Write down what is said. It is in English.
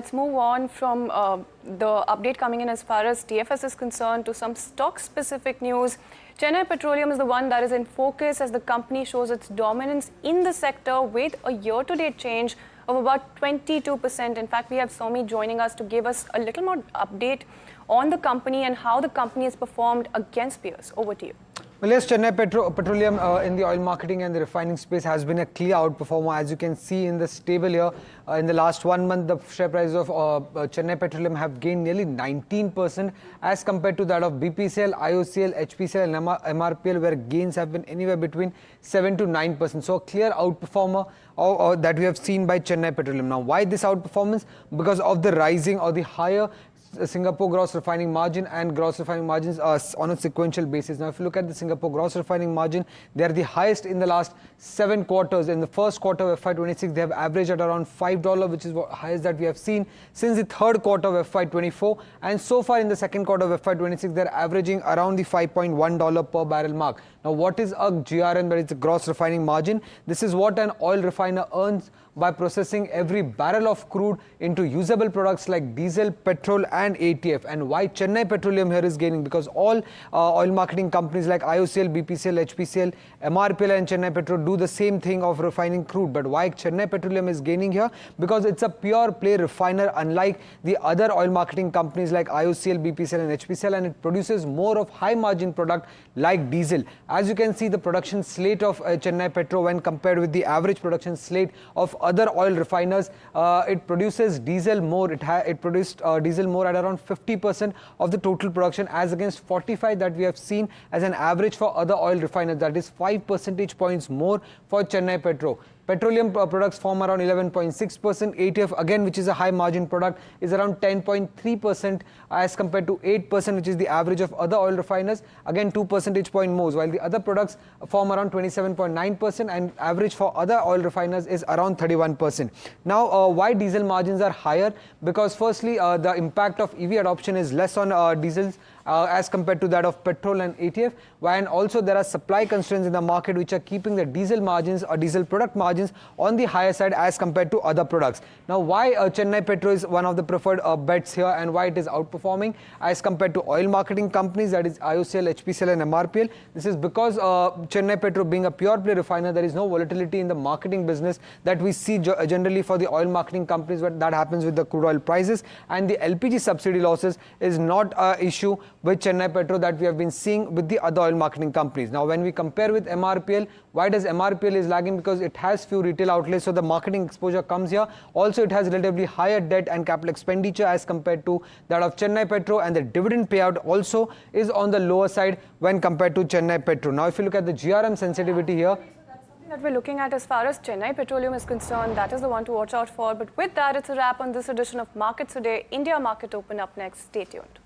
Let's move on from the update coming in as far as TFS is concerned to some stock-specific news. Chennai Petroleum is the one that is in focus as the company shows its dominance in the sector with a year-to-date change of about 22%. In fact, we have Soumeet joining us to give us a little more update on the company and how the company has performed against peers. Over to you. Well, yes, Chennai Petroleum in the oil marketing and the refining space has been a clear outperformer. As you can see in this table here, in the last 1 month, the share price of Chennai Petroleum have gained nearly 19% as compared to that of BPCL, IOCL, HPCL and MRPL, where gains have been anywhere between 7 to 9%. So a clear outperformer that we have seen by Chennai Petroleum. Now, why this outperformance? Because of the rising or the higher Singapore gross refining margin and gross refining margins on a sequential basis. Now, if you look at the Singapore gross refining margin, they are the highest in the last 7 quarters. In the first quarter of FY26, they have averaged at around $5, which is the highest that we have seen since the third quarter of FY24. And so far in the second quarter of FY26, they are averaging around the $5.1 per barrel mark. Now, what is a GRM? That is the gross refining margin. This is what an oil refiner earns by processing every barrel of crude into usable products like diesel, petrol and ATF. And why Chennai Petroleum here is gaining? Because all oil marketing companies like IOCL, BPCL, HPCL, MRPL and Chennai Petro do the same thing of refining crude. But why Chennai Petroleum is gaining here? Because it's a pure play refiner, unlike the other oil marketing companies like IOCL, BPCL and HPCL, and it produces more of high margin product like diesel. As you can see, the production slate of Chennai Petro when compared with the average production slate of other oil refiners, it produces diesel more. It produced diesel more at around 50% of the total production, as against 45 that we have seen as an average for other oil refiners. That is 5 percentage points more for Chennai Petro. Petroleum products form around 11.6%. ATF, again, which is a high margin product, is around 10.3% as compared to 8%, which is the average of other oil refiners. Again, 2 percentage point more, while the other products form around 27.9% and average for other oil refiners is around 31%. Now, why diesel margins are higher? Because firstly, the impact of EV adoption is less on diesels as compared to that of petrol and ATF, and also there are supply constraints in the market which are keeping the diesel margins or diesel product margins on the higher side as compared to other products. Now, why Chennai Petro is one of the preferred bets here and why it is outperforming as compared to oil marketing companies, that is IOCL, HPCL and MRPL? This is because Chennai Petro being a pure play refiner, there is no volatility in the marketing business that we see generally for the oil marketing companies, but that happens with the crude oil prices, and the LPG subsidy losses is not an issue with Chennai Petro that we have been seeing with the other oil marketing companies. Now, when we compare with MRPL, why does MRPL is lagging? Because it has few retail outlets, so the marketing exposure comes here. Also, it has relatively higher debt and capital expenditure as compared to that of Chennai Petro, and the dividend payout also is on the lower side when compared to Chennai Petro. Now, if you look at the GRM sensitivity here, that we're looking at as far as Chennai Petroleum is concerned, that is the one to watch out for. But with that, it's a wrap on this edition of Markets Today. India Market Open up next. Stay tuned.